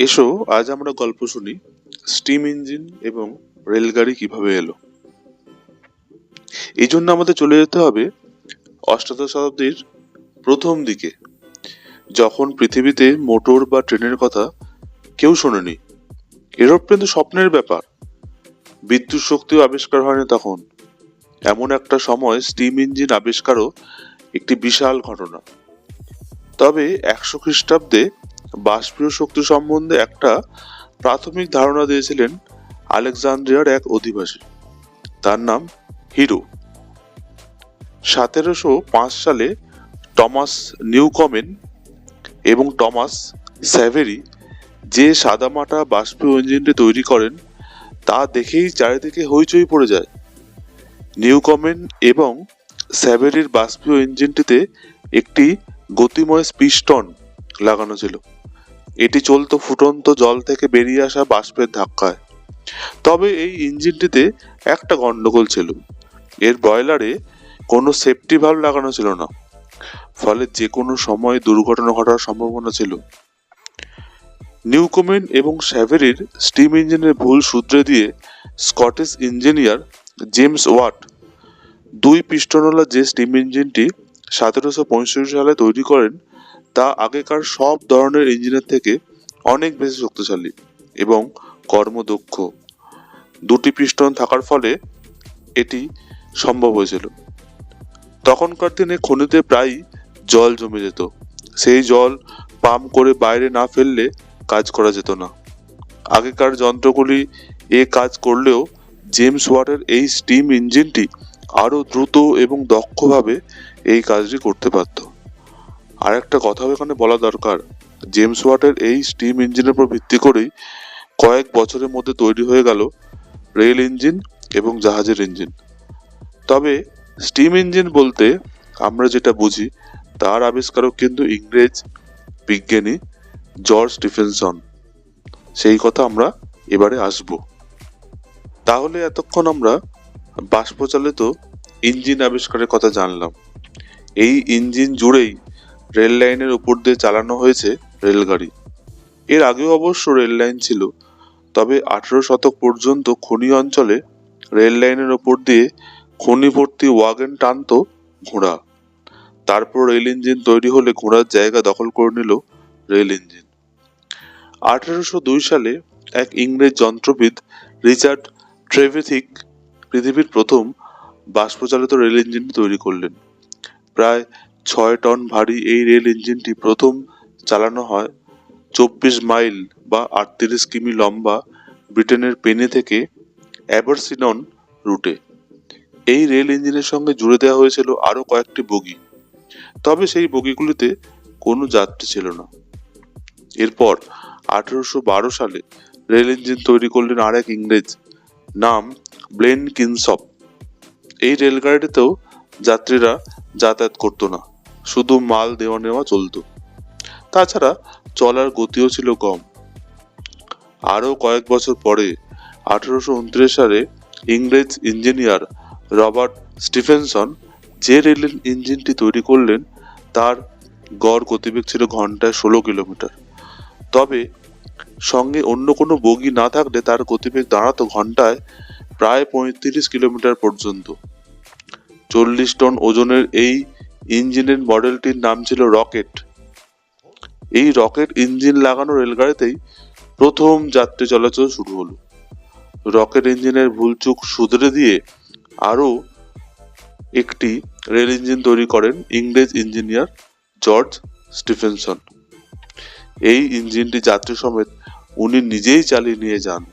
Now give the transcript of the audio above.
এসো আজ আমরা গল্প শুনি স্টিম ইঞ্জিন এবং রেলগাড়ি কিভাবে এলো। এই জন্য আমাদের চলে যেতে হবে অষ্টাদশ শতাব্দীর প্রথম দিকে, যখন পৃথিবীতে মোটর বা ট্রেনের কথা কেউ শোনেনি। এরোপ্লেন তো স্বপ্নের ব্যাপার, বিদ্যুৎ শক্তিও আবিষ্কার হয়নি তখন। এমন একটা সময় স্টিম ইঞ্জিন আবিষ্কারও একটি বিশাল ঘটনা। তবে 100 খ্রিস্টাব্দে বাষ্পীয় শক্তি সম্বন্ধে একটা প্রাথমিক ধারণা দিয়েছিলেন আলেকজান্দ্রিয়ার এক অধিবাসী, তার নাম হিরো। 1705 সালে টমাস নিউকমেন এবং টমাস স্যাভেরি যে সাদামাটা বাষ্পীয় ইঞ্জিনটি তৈরি করেন, তা দেখেই চারিদিকে হইচই পড়ে যায়। নিউকমেন এবং স্যাভেরির বাষ্পীয় ইঞ্জিনটিতে একটি গতিময় পিস্টন লাগানো ছিল। এটি চলতো ফুটন্ত জল থেকে বেরিয়ে আসা বাষ্পের ধাক্কায়। তবে এই ইঞ্জিনটিতে একটা গন্ডগোল ছিল, এর বয়লারে কোনো সেফটি ভালভ লাগানো ছিল না, ফলে যে কোনো সময় দুর্ঘটনা ঘটার সম্ভাবনা ছিল। নিউকমেন এবং স্যাভেরির স্টিম ইঞ্জিনের ভুল শুধরে দিয়ে স্কটিশ ইঞ্জিনিয়ার জেমস ওয়াট দুই পিস্টনওয়ালা যে স্টিম ইঞ্জিনটি 1765 সালে তৈরি করেন, তা আগেকার সব ধরনের ইঞ্জিনের থেকে অনেক বেশি শক্তিশালী এবং কর্মদক্ষ। দুটি পিস্টন থাকার ফলে এটি সম্ভব হয়েছিল। তখনকার দিনে খনিতে প্রায় জল জমে যেত, সেই জল পাম্প করে বাইরে না ফেললে কাজ করা যেত না। আগেকার যন্ত্রগুলি এ কাজ করলেও জেমস ওয়াটের এই স্টিম ইঞ্জিনটি আরো দ্রুত এবং দক্ষভাবে এই কাজটি করতে পারত। আর একটা কথাও এখানে বলা দরকার, জেমস ওয়াটের এই স্টিম ইঞ্জিনের উপর ভিত্তি করেই কয়েক বছরের মধ্যে তৈরি হয়ে গেল রেল ইঞ্জিন এবং জাহাজের ইঞ্জিন। তবে স্টিম ইঞ্জিন বলতে আমরা যেটা বুঝি, তার আবিষ্কারক কিন্তু ইংরেজ বিজ্ঞানী জর্জ স্টিফেনসন। সেই কথা আমরা এবারে আসব। তাহলে এতক্ষণ আমরা বাষ্পচালিত ইঞ্জিন আবিষ্কারের কথা জানলাম। এই ইঞ্জিন জুড়েই রেল লাইনের উপর দিয়ে চালানো হয়েছে রেলগাড়ি। এর আগেও অবশ্য রেল লাইন ছিল, তবে 18 শতক পর্যন্ত খনি অঞ্চলে রেল লাইনের ওপর দিয়ে খনি ভর্তি ওয়াগন টানত ঘোড়া। তারপর রেল ইঞ্জিন তৈরি হলে ঘোড়ার জায়গা দখল করে নিল রেল ইঞ্জিন। 1802 সালে এক ইংরেজ যন্ত্রবিদ রিচার্ড ট্রেভেথিক পৃথিবীর প্রথম বাষ্পচালিত রেল ইঞ্জিনটি তৈরি করলেন। প্রায় 6 টন ভারী এই রেল ইঞ্জিনটি প্রথম চালানো হয় 24 মাইল বা 38 কিমি লম্বা ব্রিটেনের পেনে থেকে অ্যাবারসিনন রুটে। এই রেল ইঞ্জিনের সঙ্গে জুড়ে দেওয়া হয়েছিল আরো কয়েকটি বগি, তবে সেই বগিগুলিতে কোনো যাত্রী ছিল না। এরপর 1812 সালে রেল ইঞ্জিন তৈরি করলেন আরেক ইংরেজ, নাম ব্লেন কিনসপ। এই রেলগাড়িতেও যাত্রীরা যাতায়াত করতো না, শুধু মাল দেওয়া নেওয়া চলতো। তাছাড়া চলার গতিও ছিল কম। আরো কয়েক বছর পরে 1829 সালে ইংরেজ ইঞ্জিনিয়ার রবার্ট স্টিফেনসন যে রেল ইঞ্জিনটি তৈরি করলেন, তার গড় গতিবেগ ছিল ঘন্টায় 16 কিলোমিটার। তবে সঙ্গে অন্য কোনো বগি না থাকলে তার গতিবেগ দাঁড়াতো ঘন্টায় প্রায় 35 কিলোমিটার পর্যন্ত। 40 টন ওজনের এই ইঞ্জিনের মডেলটির নাম ছিল রকেট। এই রকেট ইঞ্জিন লাগানো রেলগাড়িতেই প্রথম যাত্রী চলাচল শুরু হলো। রকেট ইঞ্জিনের ভুলচুক শুধরে দিয়ে আরো একটি রেল ইঞ্জিন তৈরি করেন ইংরেজ ইঞ্জিনিয়ার জর্জ স্টিফেনসন। এই ইঞ্জিনটি যাত্রী সমেত উনি নিজেই চালিয়ে নিয়ে যান।